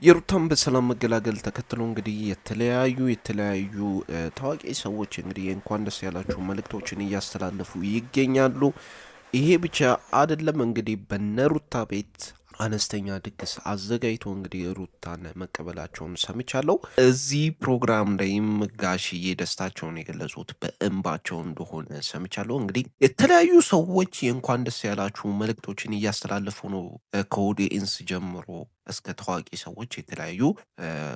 የሩታን በሰላም መገላገል ተከትሎ እንግዲህ የተለያዩ ታዋቂ ሰዎች እንግዲህ እንኳን ደስ ያላችሁ መልእክቶችን እያስተላለፉ ይገኛሉ። ይሄ ብቻ አይደለም እንግዲህ በነሩታ ቤት አነስተኛ ድግስ አዘጋጅቶ እንግዲህ ሩታን መቀበላቸውን ሰምቻለሁ። እዚህ ፕሮግራም ላይም ጋሽዬ ደስታቸውን የገለጹት በእንባቸው እንደሆነ ሰምቻለሁ። እንግዲህ የተለያዩ ሰዎች የእንኳን ደስ ያላችሁ መልእክቶችን እያስተላለፉ ነው። ከኦዲኤንስ ጀምሮ እስከ ታዋቂ ሰዎች የተለያዩ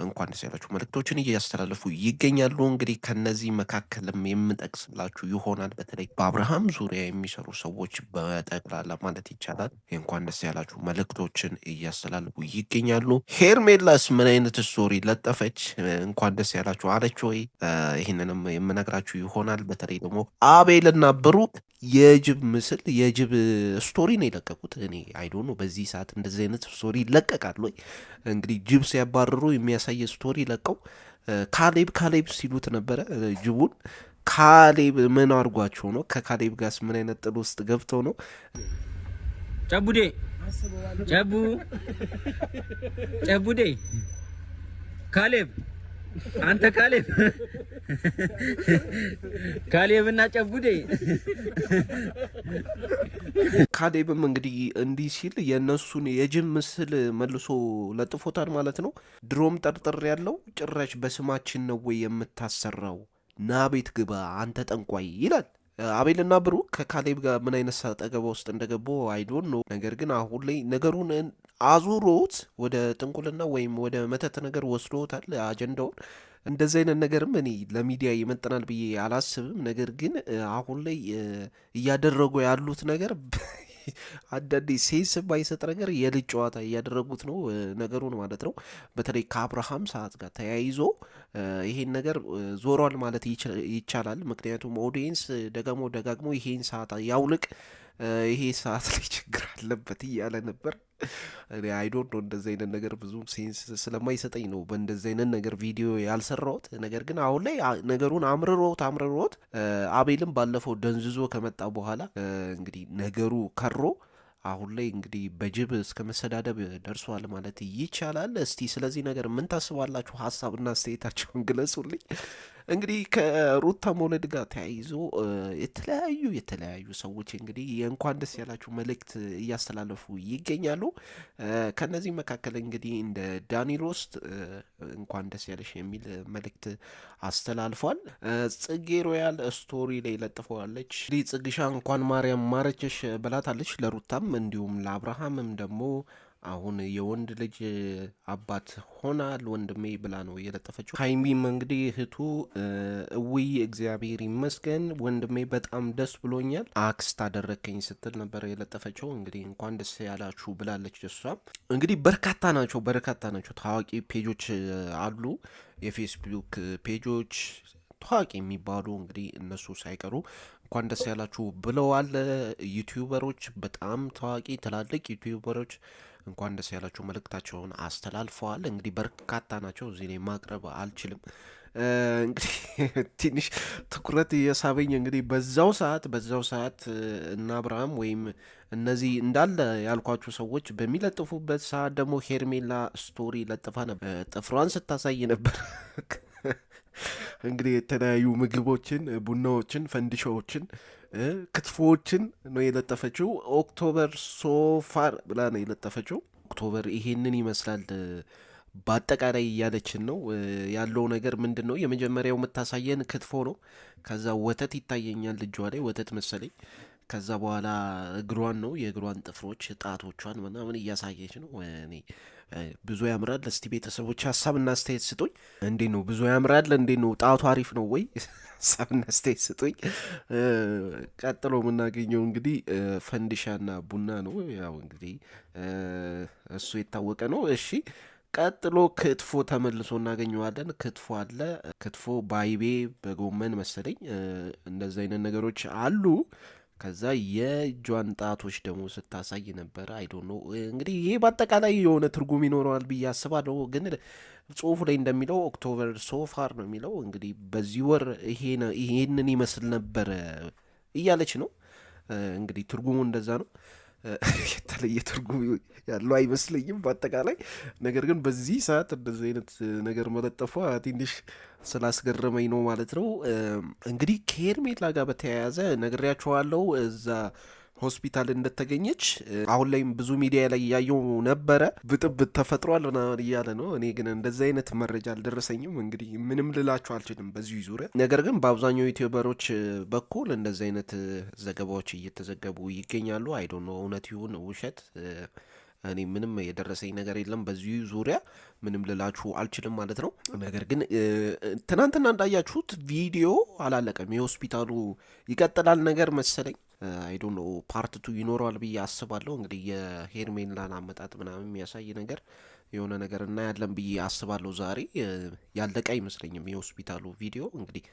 እንኳን ደስ ያላችሁ መልእክቶችን እያስተላለፉ ይገኛሉ። እንግዲህ ከነዚህ መካከልም የምጠቅስላችሁ ይሆናል። በተለይ በአብርሃም ዙሪያ የሚሰሩ ሰዎች በጠቅላላ ማለት ይቻላል የእንኳን ደስ ያላችሁ መልእክቶችን እያስተላለፉ ይገኛሉ። ሄርሜላስ ምን አይነት ስቶሪ ለጠፈች? እንኳን ደስ ያላችሁ አለች ወይ? ይህንንም የምነግራችሁ ይሆናል። በተለይ ደግሞ አቤልና ብሩክ የጅብ ምስል የጅብ ስቶሪ ነው የለቀቁት። እኔ አይዶን ነው በዚህ ሰዓት እንደዚህ አይነት ስቶሪ ይለቀቃል ወይ? እንግዲህ ጅብ ሲያባርሩ የሚያሳይ ስቶሪ ለቀው ካሌብ ሲሉት ነበረ ጅቡን። ካሌብ ምን አድርጓቸው ነው? ከካሌብ ጋርስ ምን አይነት ጥል ውስጥ ገብተው ነው? ጨቡዴ ጨቡዴ ካሌብ አንተ ካሌብና ጨቡዴ ካሌብም እንግዲህ እንዲህ ሲል የእነሱን የጅብ ምስል መልሶ ለጥፎታል ማለት ነው። ድሮም ጠርጥር ያለው ጭራሽ በስማችን ነው ወይ የምታሰራው? ና ቤት ግባ አንተ ጠንቋይ ይላል። አቤልና ብሩክ ከካሌብ ጋር ምን አይነት ሰጠገባ ውስጥ እንደገቡ አይዶን ነው። ነገር ግን አሁን ላይ ነገሩን አዙሮት ወደ ጥንቁልና ወይም ወደ መተት ነገር ወስዶታል አጀንዳውን። እንደዚህ አይነት ነገርም እኔ ለሚዲያ ይመጥናል ብዬ አላስብም። ነገር ግን አሁን ላይ እያደረጉ ያሉት ነገር አንዳንዴ ሴንስ ባይሰጥ ነገር የልጅ ጨዋታ እያደረጉት ነው ነገሩን ማለት ነው። በተለይ ከአብርሃም ሰዓት ጋር ተያይዞ ይሄን ነገር ዞሯል ማለት ይቻላል። ምክንያቱም ኦዲየንስ ደጋግሞ ይሄን ሰዓት ያውልቅ ይሄ ሰዓት ላይ ችግር አለበት እያለ ነበር። እኔ አይዶንት ኖ እንደዚህ አይነት ነገር ብዙም ሴንስ ስለማይሰጠኝ ነው በእንደዚህ አይነት ነገር ቪዲዮ ያልሰራሁት። ነገር ግን አሁን ላይ ነገሩን አምርሮት አቤልም ባለፈው ደንዝዞ ከመጣ በኋላ እንግዲህ ነገሩ ከሮ አሁን ላይ እንግዲህ በጅብ እስከ መሰዳደብ ደርሷል ማለት ይቻላል። እስቲ ስለዚህ ነገር ምን ታስባላችሁ? ሀሳብና አስተያየታችሁን ግለጹልኝ። እንግዲህ ከሩታ መውለድ ጋር ተያይዞ የተለያዩ ሰዎች እንግዲህ የእንኳን ደስ ያላችሁ መልእክት እያስተላለፉ ይገኛሉ። ከነዚህ መካከል እንግዲህ እንደ ዳኒ ሮስት እንኳን ደስ ያለሽ የሚል መልእክት አስተላልፏል። ጽጌ ሮያል ስቶሪ ላይ ለጥፈዋለች። እንግዲህ ጽግሻ እንኳን ማርያም ማረችሽ ብላታለች ለሩታም እንዲሁም ለአብርሃምም ደግሞ አሁን የወንድ ልጅ አባት ሆናል ወንድሜ ብላ ነው የለጠፈችው። ሀይሚም እንግዲህ እህቱ እውይ እግዚአብሔር ይመስገን ወንድሜ በጣም ደስ ብሎኛል አክስት አደረከኝ ስትል ነበር የለጠፈችው። እንግዲህ እንኳን ደስ ያላችሁ ብላለች። እሷም እንግዲህ በርካታ ናቸው ታዋቂ ፔጆች አሉ፣ የፌስቡክ ፔጆች ታዋቂ የሚባሉ እንግዲህ እነሱ ሳይቀሩ እንኳን ደስ ያላችሁ ብለዋል። ዩቲዩበሮች በጣም ታዋቂ ትላልቅ ዩቲዩበሮች እንኳን ደስ ያላችሁ መልእክታቸውን አስተላልፈዋል። እንግዲህ በርካታ ናቸው፣ እዚህ ላይ ማቅረብ አልችልም። እንግዲህ ትንሽ ትኩረት እየሳበኝ እንግዲህ በዛው ሰዓት እነ አብርሃም ወይም እነዚህ እንዳለ ያልኳችሁ ሰዎች በሚለጥፉበት ሰዓት ደግሞ ሄርሜላ ስቶሪ ለጥፋ ነበር፣ ጥፍሯን ስታሳይ ነበር። እንግዲህ የተለያዩ ምግቦችን፣ ቡናዎችን፣ ፈንዲሻዎችን፣ ክትፎዎችን ነው የለጠፈችው። ኦክቶበር ሶፋር ብላ ነው የለጠፈችው። ኦክቶበር ይሄንን ይመስላል በአጠቃላይ እያለችን ነው ያለው ነገር ምንድን ነው? የመጀመሪያው የምታሳየን ክትፎ ነው። ከዛ ወተት ይታየኛል እጇ ላይ ወተት መሰለኝ። ከዛ በኋላ እግሯን ነው የእግሯን ጥፍሮች ጣቶቿን ምናምን እያሳየች ነው። እኔ ብዙ ያምራል። እስቲ ቤተሰቦች ሀሳብና አስተያየት ስጡኝ። እንዴት ነው ብዙ ያምራል? እንዴት ነው ጣቱ አሪፍ ነው ወይ? ሀሳብና አስተያየት ስጡኝ። ቀጥሎ የምናገኘው እንግዲህ ፈንዲሻና ቡና ነው። ያው እንግዲህ እሱ የታወቀ ነው። እሺ ቀጥሎ ክትፎ ተመልሶ እናገኘዋለን። ክትፎ አለ። ክትፎ በአይቤ በጎመን መሰለኝ እንደዚ አይነት ነገሮች አሉ። ከዛ የእጇን ጣቶች ደግሞ ስታሳይ ነበረ። አይዶን ነው እንግዲህ ይሄ በአጠቃላይ የሆነ ትርጉም ይኖረዋል ብዬ አስባለሁ። ግን ጽሁፉ ላይ እንደሚለው ኦክቶበር ሶፋር ነው የሚለው። እንግዲህ በዚህ ወር ይሄንን ይመስል ነበረ እያለች ነው። እንግዲህ ትርጉሙ እንደዛ ነው። የተለየ ትርጉም ያለው አይመስለኝም በአጠቃላይ። ነገር ግን በዚህ ሰዓት እንደዚህ አይነት ነገር መለጠፏ ትንሽ ስላስገረመኝ ነው ማለት ነው። እንግዲህ ከሄርሜላ ጋር በተያያዘ ነግሬያችኋለሁ እዛ ሆስፒታል እንደተገኘች። አሁን ላይም ብዙ ሚዲያ ላይ እያየው ነበረ፣ ብጥብጥ ተፈጥሯል ምናምን እያለ ነው። እኔ ግን እንደዚህ አይነት መረጃ አልደረሰኝም። እንግዲህ ምንም ልላችሁ አልችልም በዚሁ ዙሪያ። ነገር ግን በአብዛኛው ዩቲዩበሮች በኩል እንደዚህ አይነት ዘገባዎች እየተዘገቡ ይገኛሉ። አይዶን ነው እውነት ይሁን ውሸት፣ እኔ ምንም የደረሰኝ ነገር የለም በዚሁ ዙሪያ፣ ምንም ልላችሁ አልችልም ማለት ነው። ነገር ግን ትናንትና እንዳያችሁት ቪዲዮ አላለቀም፣ የሆስፒታሉ ይቀጥላል ነገር መሰለኝ። አይዶ ነው ፓርት ቱ ይኖረዋል ብዬ አስባለሁ። እንግዲህ የሄርሜላን አመጣጥ ምናምን የሚያሳይ ነገር የሆነ ነገር እናያለን ብዬ አስባለሁ። ዛሬ ያለቀ አይመስለኝም የሆስፒታሉ ቪዲዮ። እንግዲህ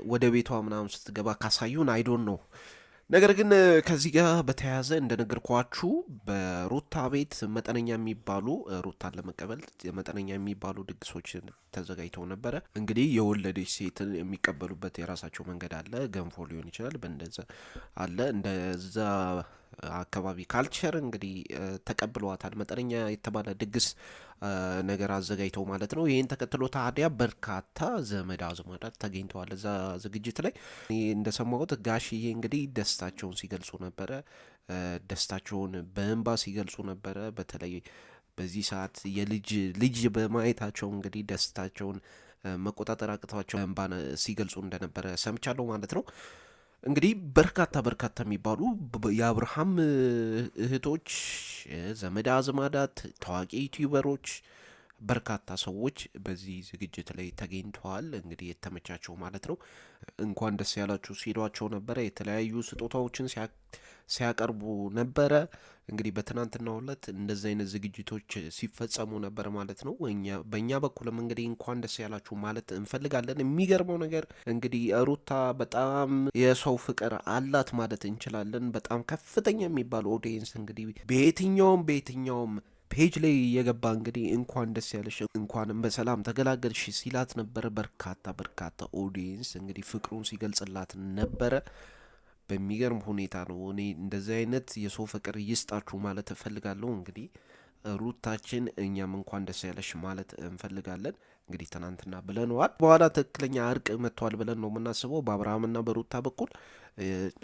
ወደ ቤቷ ምናምን ስትገባ ካሳዩን አይዶን ነው። ነገር ግን ከዚህ ጋር በተያያዘ እንደነገርኳችሁ በሩታ ቤት መጠነኛ የሚባሉ ሩታን ለመቀበል መጠነኛ የሚባሉ ድግሶች ተዘጋጅተው ነበረ። እንግዲህ የወለደች ሴትን የሚቀበሉበት የራሳቸው መንገድ አለ። ገንፎ ሊሆን ይችላል፣ በእንደዛ አለ። እንደዛ አካባቢ ካልቸር እንግዲህ ተቀብለዋታል። መጠነኛ የተባለ ድግስ ነገር አዘጋጅተው ማለት ነው። ይህን ተከትሎ ታዲያ በርካታ ዘመድ አዝማዳት ተገኝተዋል እዛ ዝግጅት ላይ። እንደሰማሁት ጋሽዬ እንግዲህ ደስታቸውን ሲገልጹ ነበረ። ደስታቸውን በእንባ ሲገልጹ ነበረ። በተለይ በዚህ ሰዓት ልጅ በማየታቸው እንግዲህ ደስታቸውን መቆጣጠር አቅቷቸው እንባ ሲገልጹ እንደነበረ ሰምቻለሁ ማለት ነው። እንግዲህ በርካታ የሚባሉ የአብርሃም እህቶች፣ ዘመድ አዝማዳት፣ ታዋቂ ዩቲዩበሮች፣ በርካታ ሰዎች በዚህ ዝግጅት ላይ ተገኝተዋል። እንግዲህ የተመቻቸው ማለት ነው። እንኳን ደስ ያላችሁ ሲሏቸው ነበረ። የተለያዩ ስጦታዎችን ሲያቀርቡ ነበረ። እንግዲህ በትናንትናው ዕለት እንደዚህ አይነት ዝግጅቶች ሲፈጸሙ ነበር ማለት ነው። በእኛ በኩልም እንግዲህ እንኳን ደስ ያላችሁ ማለት እንፈልጋለን። የሚገርመው ነገር እንግዲህ ሩታ በጣም የሰው ፍቅር አላት ማለት እንችላለን። በጣም ከፍተኛ የሚባል ኦዲየንስ እንግዲህ በየትኛውም ፔጅ ላይ እየገባ እንግዲህ እንኳን ደስ ያለሽ እንኳንም በሰላም ተገላገልሽ ሲላት ነበረ። በርካታ ኦዲየንስ እንግዲህ ፍቅሩን ሲገልጽላት ነበረ። በሚገርም ሁኔታ ነው። እኔ እንደዚህ አይነት የሰው ፍቅር ይስጣችሁ ማለት እፈልጋለሁ። እንግዲህ ሩታችን እኛም እንኳን ደስ ያለሽ ማለት እንፈልጋለን። እንግዲህ ትናንትና ብለነዋል። በኋላ ትክክለኛ እርቅ መጥቷል ብለን ነው የምናስበው በአብርሃምና በሩታ በኩል።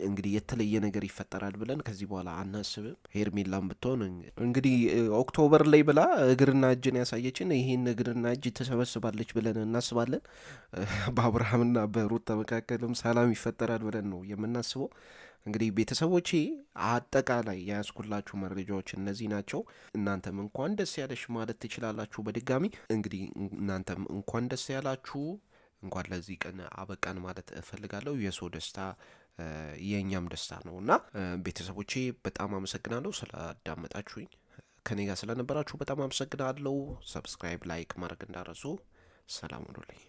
እንግዲህ የተለየ ነገር ይፈጠራል ብለን ከዚህ በኋላ አናስብም። ሄርሜላም ብትሆን እንግዲህ ኦክቶበር ላይ ብላ እግርና እጅን ያሳየችን ይህን እግርና እጅ ትሰበስባለች ብለን እናስባለን። በአብርሃምና በሩታ መካከልም ሰላም ይፈጠራል ብለን ነው የምናስበው። እንግዲህ ቤተሰቦቼ አጠቃላይ የያዝኩላችሁ መረጃዎች እነዚህ ናቸው። እናንተም እንኳን ደስ ያለሽ ማለት ትችላላችሁ። በድጋሚ እንግዲህ እናንተም እንኳን ደስ ያላችሁ፣ እንኳን ለዚህ ቀን አበቃን ማለት እፈልጋለሁ። የሰው ደስታ የእኛም ደስታ ነው እና ቤተሰቦቼ በጣም አመሰግናለሁ ስላዳመጣችሁኝ። ከኔ ጋር ስለነበራችሁ በጣም አመሰግናለሁ። ሰብስክራይብ፣ ላይክ ማድረግ እንዳረሱ። ሰላም ሁኑልኝ።